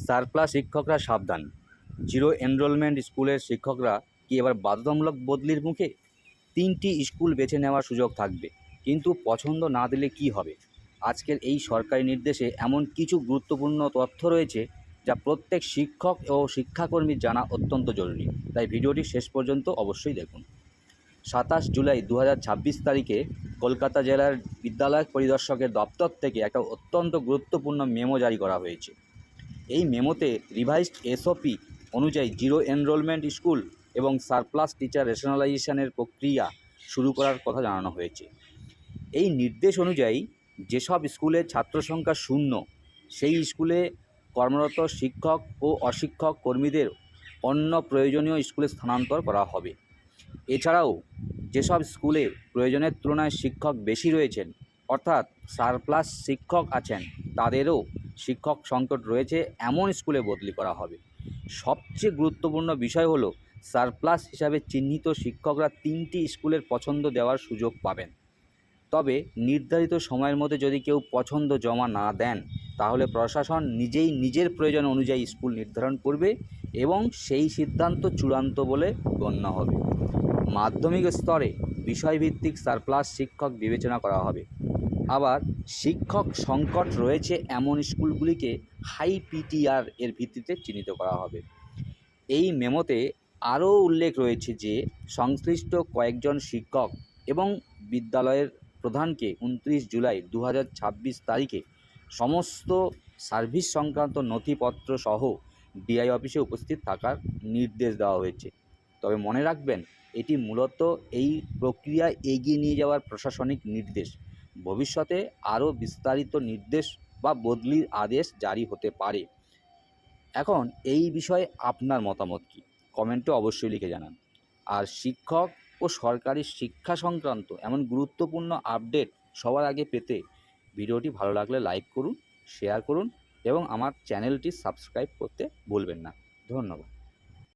Surplus শিক্ষকরা সাবধান। Zero enrolment স্কুলের শিক্ষকরা কি এবার বাধ্যতামূলক বদলির মুখে? ৩টি স্কুল বেছে নেওয়ার সুযোগ থাকবে, কিন্তু পছন্দ না দিলে কি হবে? আজকের এই সরকারি নির্দেশে এমন কিছু গুরুত্বপূর্ণ তথ্য রয়েছে যা প্রত্যেক শিক্ষক ও শিক্ষাকর্মীর জানা অত্যন্ত জরুরি। তাই ভিডিওটি শেষ পর্যন্ত অবশ্যই দেখুন। ২৭ জুলাই ২০২৬ তারিখে কলকাতা জেলার বিদ্যালয় পরিদর্শকের দপ্তর থেকে একটা অত্যন্ত গুরুত্বপূর্ণ মেমো জারি করা হয়েছে। এই মেমোতে রিভাইজড এসওপি অনুযায়ী জিরো এনরোলমেন্ট স্কুল এবং সারপ্লাস টিচার রেশনালাইজেশনের প্রক্রিয়া শুরু করার কথা জানানো হয়েছে। এই নির্দেশ অনুযায়ী যেসব স্কুলে ছাত্র সংখ্যা শূন্য, সেই স্কুলে কর্মরত শিক্ষক ও অশিক্ষক কর্মীদের অন্য প্রয়োজনীয় স্কুলে স্থানান্তর করা হবে। এছাড়াও যেসব স্কুলে প্রয়োজনের তুলনায় শিক্ষক বেশি রয়েছেন, অর্থাৎ সারপ্লাস শিক্ষক আছেন, তাদেরও শিক্ষক সংকট রয়েছে এমন স্কুলে বদলি করা হবে। সবচেয়ে গুরুত্বপূর্ণ বিষয় হলো, সারপ্লাস হিসাবে চিহ্নিত শিক্ষকরা 3টি স্কুলের পছন্দ দেওয়ার সুযোগ পাবেন। তবে নির্ধারিত সময়ের মধ্যে যদি কেউ পছন্দ জমা না দেন, তাহলে প্রশাসন নিজেই নিজের প্রয়োজন অনুযায়ী স্কুল নির্ধারণ করবে এবং সেই সিদ্ধান্ত চূড়ান্ত বলে গণ্য হবে। মাধ্যমিক স্তরে বিষয়ভিত্তিক সারপ্লাস শিক্ষক বিবেচনা করা হবে। আবার শিক্ষক সংকট রয়েছে এমন স্কুলগুলিকে হাই পিটিআর এর ভিত্তিতে চিহ্নিত করা হবে। এই মেমোতে আরও উল্লেখ রয়েছে যে সংশ্লিষ্ট কয়েকজন শিক্ষক এবং বিদ্যালয়ের প্রধানকে 29 জুলাই 2026 তারিখে সমস্ত সার্ভিস সংক্রান্ত নথিপত্র সহ ডিআই অফিসে উপস্থিত থাকার নির্দেশ দেওয়া হয়েছে। তবে মনে রাখবেন, এটি মূলত এই প্রক্রিয়া এগিয়ে নিয়ে যাওয়ার প্রশাসনিক নির্দেশ। ভবিষ্যতে আরও বিস্তারিত নির্দেশ বা বদলির আদেশ জারি হতে পারে। এখন এই বিষয়ে আপনার মতামত কী? কমেন্টে অবশ্যই লিখে জানান। আর শিক্ষক ও সরকারি শিক্ষা সংক্রান্ত এমন গুরুত্বপূর্ণ আপডেট সবার আগে পেতে ভিডিওটি ভালো লাগলে লাইক করুন, শেয়ার করুন এবং আমার চ্যানেলটি সাবস্ক্রাইব করতে ভুলবেন না। ধন্যবাদ।